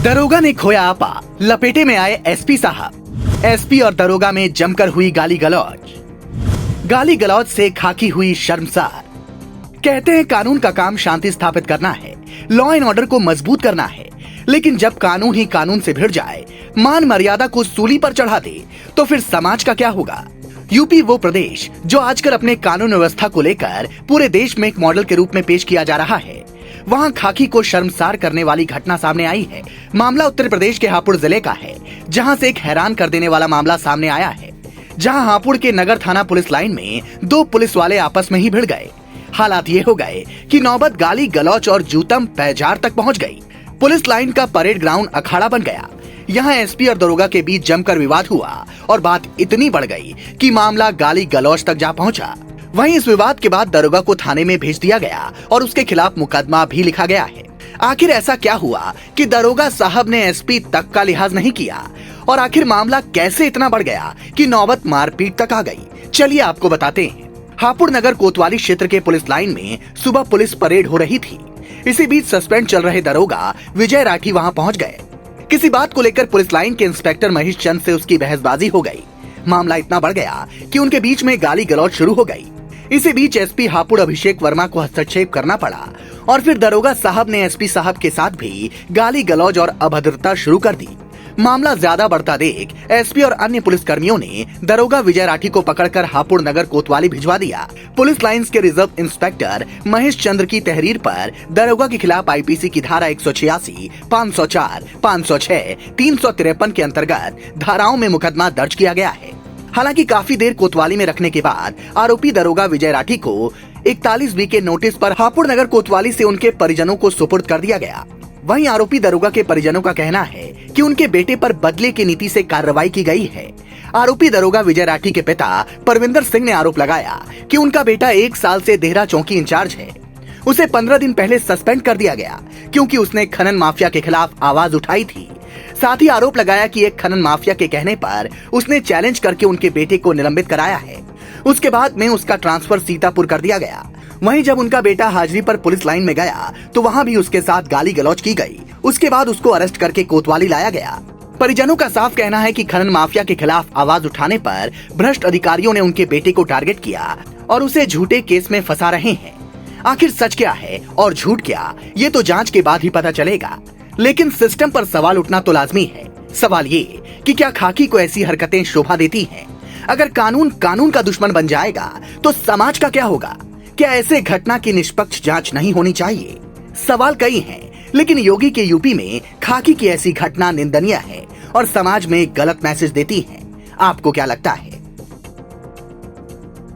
दरोगा ने खोया आपा, लपेटे में आए एसपी साहब। एसपी और दरोगा में जमकर हुई गाली गलौज से खाकी हुई शर्मसार। कहते हैं कानून का काम शांति स्थापित करना है, लॉ एंड ऑर्डर को मजबूत करना है, लेकिन जब कानून ही कानून से भिड़ जाए, मान मर्यादा को सूली पर चढ़ा दे, तो फिर समाज का क्या होगा। यूपी वो प्रदेश जो आजकल अपने कानून व्यवस्था को लेकर पूरे देश में एक मॉडल के रूप में पेश किया जा रहा है। वहाँ खाकी को शर्मसार करने वाली घटना सामने आई है। मामला उत्तर प्रदेश के हापुड़ जिले का है, जहाँ से एक हैरान कर देने वाला मामला सामने आया है, जहाँ हापुड़ के नगर थाना पुलिस लाइन में दो पुलिस वाले आपस में ही भिड़ गए। हालात ये हो गए कि नौबत गाली गलौच और जूतम पैजार तक पहुँच गई। पुलिस लाइन का परेड ग्राउंड अखाड़ा बन गया। यहाँ एसपी और दरोगा के बीच जमकर विवाद हुआ और बात इतनी बढ़ गई कि मामला गाली गलौच तक जा पहुंचा। वहीं इस विवाद के बाद दरोगा को थाने में भेज दिया गया और उसके खिलाफ मुकदमा भी लिखा गया है। आखिर ऐसा क्या हुआ कि दरोगा साहब ने एसपी तक का लिहाज नहीं किया, और आखिर मामला कैसे इतना बढ़ गया कि नौबत मारपीट तक आ गई। चलिए आपको बताते हैं। हापुड़ नगर कोतवाली क्षेत्र के पुलिस लाइन में सुबह पुलिस परेड हो रही थी। इसी बीच सस्पेंड चल रहे दरोगा विजय राठी वहां पहुंच गए। किसी बात को लेकर पुलिस लाइन के इंस्पेक्टर महेश चंद से उसकी बहसबाजी हो गई। मामला इतना बढ़ गया कि उनके बीच में गाली गलौज शुरू हो गई। इसी बीच एसपी हापुड़ अभिषेक वर्मा को हस्तक्षेप करना पड़ा और फिर दरोगा साहब ने एसपी साहब के साथ भी गाली गलौज और अभद्रता शुरू कर दी। मामला ज्यादा बढ़ता देख एसपी और अन्य पुलिस कर्मियों ने दरोगा विजय राठी को पकड़कर हापुड़ नगर कोतवाली भिजवा दिया। पुलिस लाइंस के रिजर्व इंस्पेक्टर महेश चंद्र की तहरीर पर दरोगा के खिलाफ आईपीसी की धारा 186, 504, 506, 353 के अंतर्गत धाराओं में मुकदमा दर्ज किया गया है। हालांकि काफी देर कोतवाली में रखने के बाद आरोपी दरोगा विजय राठी को 41B के नोटिस पर हापुड़ नगर कोतवाली से उनके परिजनों को सुपुर्द कर दिया गया। वहीं आरोपी दरोगा के परिजनों का कहना है कि उनके बेटे पर बदले की नीति से कार्रवाई की गई है। आरोपी दरोगा विजय राठी के पिता परविंदर सिंह ने आरोप लगाया कि उनका बेटा 1 साल से देहरा चौकी इंचार्ज है। उसे 15 दिन पहले सस्पेंड कर दिया गया क्योंकि उसने खनन माफिया के खिलाफ आवाज उठाई थी। साथ ही आरोप लगाया कि एक खनन माफिया के कहने पर उसने चैलेंज करके उनके बेटे को निलंबित कराया है। उसके बाद में उसका ट्रांसफर सीतापुर कर दिया गया। वहीं जब उनका बेटा हाजिरी पर पुलिस लाइन में गया तो वहां भी उसके साथ गाली गलौज की गई। उसके बाद उसको अरेस्ट करके कोतवाली लाया गया। परिजनों का साफ कहना है कि खनन माफिया के खिलाफ आवाज उठाने पर भ्रष्ट अधिकारियों ने उनके बेटे को टारगेट किया और उसे झूठे केस में फंसा रहे हैं। आखिर सच क्या है और झूठ क्या, ये तो जांच के बाद ही पता चलेगा। लेकिन सिस्टम पर सवाल उठना तो लाजमी है। सवाल ये कि क्या खाकी को ऐसी हरकतें शोभा देती हैं? अगर कानून कानून का दुश्मन बन जाएगा तो समाज का क्या होगा? क्या ऐसे घटना की निष्पक्ष जांच नहीं होनी चाहिए? सवाल कई हैं, लेकिन योगी के यूपी में खाकी की ऐसी घटना निंदनीय है और समाज में गलत मैसेज देती है। आपको क्या लगता है?